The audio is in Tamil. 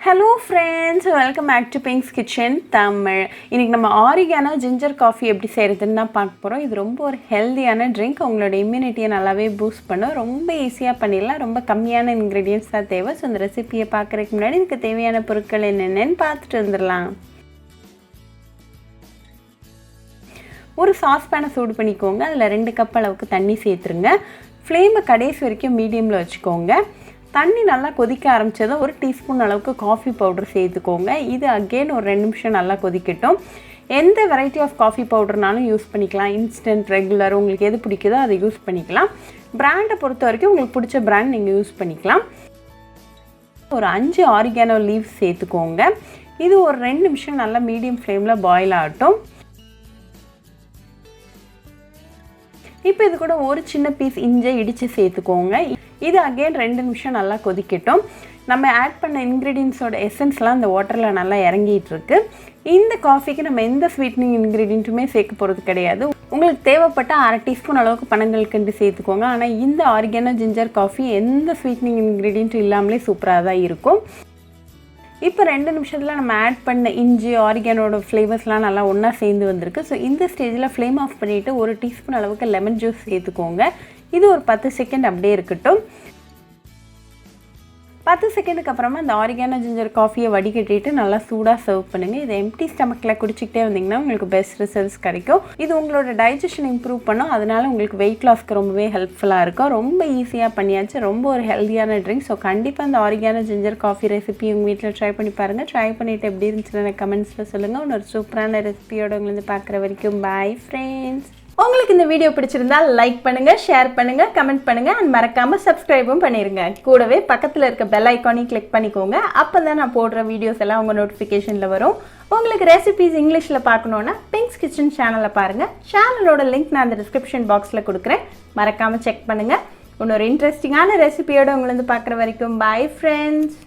Hello friends, welcome back to Pink's Kitchen Tamil. இன்னைக்கு நம்ம ஆரிகானோ ஜிஞ்சர் காஃபி எப்படி செய்யறதுன்னு தான் பார்க்க போறோம். இது ரொம்ப ஒரு ஹெல்தியான ட்ரிங்க். உங்களோட இம்யூனிட்டியை நல்லாவே பூஸ்ட் பண்ணும். ரொம்ப ஈஸியா பண்ணிடலாம். ரொம்ப கம்மியான இன்கிரிடியன்ட்ஸ் தான் தேவை. ஸோ இந்த ரெசிபியை பார்க்கறதுக்கு முன்னாடி இதுக்கு தேவையான பொருட்கள் என்னென்னு பார்த்துட்டு வந்துடலாம். ஒரு சாஸ்பேனை சூடு பண்ணிக்கோங்க. அதில் 2 கப் அளவுக்கு தண்ணி சேர்த்துருங்க. ஃப்ளேமை கடைசி வரைக்கும் மீடியமில் வச்சுக்கோங்க. தண்ணி நல்லா கொதிக்க ஆரம்பித்ததும் 1 டீஸ்பூன் அளவுக்கு காஃபி பவுடர் சேர்த்துக்கோங்க. இது அகெயின் ஒரு 2 நிமிஷம் நல்லா கொதிக்கட்டும். எந்த வெரைட்டி ஆஃப் காஃபி பவுடர்னாலும் யூஸ் பண்ணிக்கலாம். இன்ஸ்டன்ட், ரெகுலர், உங்களுக்கு எது பிடிக்குதோ அதை யூஸ் பண்ணிக்கலாம். பிராண்டை பொறுத்த வரைக்கும் உங்களுக்கு பிடிச்ச பிராண்ட் நீங்கள் யூஸ் பண்ணிக்கலாம். ஒரு 5 ஆரிகானோ லீவ்ஸ் சேர்த்துக்கோங்க. இது ஒரு 2 நிமிஷம் நல்லா மீடியம் ஃப்ளேமில் பாயில் ஆகட்டும். இப்போ இது கூட ஒரு சின்ன பீஸ் இஞ்சி இடித்து சேர்த்துக்கோங்க. இது அகெயின் 2 நிமிஷம் நல்லா கொதிக்கட்டும். நம்ம ஆட் பண்ண இன்க்ரீடியன்ஸோட எசன்ஸ்லாம் இந்த வாட்டரில் நல்லா இறங்கிட்டு இருக்கு. இந்த காஃபிக்கு நம்ம எந்த ஸ்வீட்னிங் இன்க்ரீடியண்ட்டுமே சேர்க்க போகிறது கிடையாது. உங்களுக்கு தேவைப்பட்ட 1/2 டீஸ்பூன் அளவுக்கு பனங்கல்கண்டு சேர்த்துக்கோங்க. ஆனால் இந்த ஆரிகானோ ஜிஞ்சர் காஃபி எந்த ஸ்வீட்னிங் இன்க்ரீடியண்ட்டும் இல்லாமலே சூப்பராக தான் இருக்கும். இப்போ 2 நிமிஷத்தில் நம்ம ஆட் பண்ண இஞ்சி ஆரிகானோட ஃப்ளேவர்ஸ்லாம் நல்லா ஒன்றா சேர்ந்து வந்திருக்கு. ஸோ இந்த ஸ்டேஜில் ஃப்ளேம் ஆஃப் பண்ணிவிட்டு 1 டீஸ்பூன் அளவுக்கு லெமன் ஜூஸ் சேர்த்துக்கோங்க. இது ஒரு 10 செகண்ட் அப்படியே இருக்கட்டும். 10 செகண்டுக்கு அப்புறமா இந்த ஆரிகானோ ஜிஞ்சர் காஃபியை வடிகட்டிட்டு நல்லா சூடாக சர்வ் பண்ணுங்கள். இதை எம்டி ஸ்டமக்கில் குடிச்சிக்கிட்டே வந்தீங்கன்னா உங்களுக்கு பெஸ்ட் ரிசல்ட்ஸ் கிடைக்கும். இது உங்களோட டைஜஷன் இம்ப்ரூவ் பண்ணும். அதனால உங்களுக்கு வெயிட் லாஸ்க்கு ரொம்பவே ஹெல்ப்ஃபுல்லாக இருக்கும். ரொம்ப ஈஸியாக பண்ணியாச்சு. ரொம்ப ஒரு ஹெல்த்தியான ட்ரிங்க். ஸோ கண்டிப்பாக இந்த ஆரிகானோ ஜிஞ்சர் காஃபி ரெசிபி உங்கள் வீட்டில் ட்ரை பண்ணி பாருங்கள். ட்ரை பண்ணிவிட்டு எப்படி இருந்துச்சுன்னு எனக்கு கமெண்ட்ஸில் சொல்லுங்கள். இன்னொரு சூப்பரான ரெசிபியோட உங்களை பார்க்குற வரைக்கும் பாய் ஃப்ரெண்ட்ஸ். உங்களுக்கு இந்த வீடியோ பிடிச்சிருந்தா லைக் பண்ணுங்க, ஷேர் பண்ணுங்க, கமெண்ட் பண்ணுங்க அண்ட் மறக்காம சப்ஸ்கிரைபும் பண்ணிருங்க. கூடவே பக்கத்தில் இருக்க பெல் ஐக்கானையும் கிளிக் பண்ணிக்கோங்க. அப்பதான் நான் போடுற வீடியோஸ் எல்லாம் உங்க நோட்டிஃபிகேஷன்ல வரும். உங்களுக்கு ரெசிபிஸ் இங்கிலீஷ்ல பார்க்கணும்னா பிங்க்ஸ் கிச்சன் சேனலை பாருங்க. சேனலோட லிங்க் நான் அந்த டிஸ்கிரிப்ஷன் பாக்ஸ்ல கொடுக்குறேன். மறக்காம செக் பண்ணுங்க. இன்னொரு இன்ட்ரெஸ்டிங்கான ரெசிபியோட உங்களை பார்க்குற வரைக்கும் பாய் ஃப்ரெண்ட்ஸ்.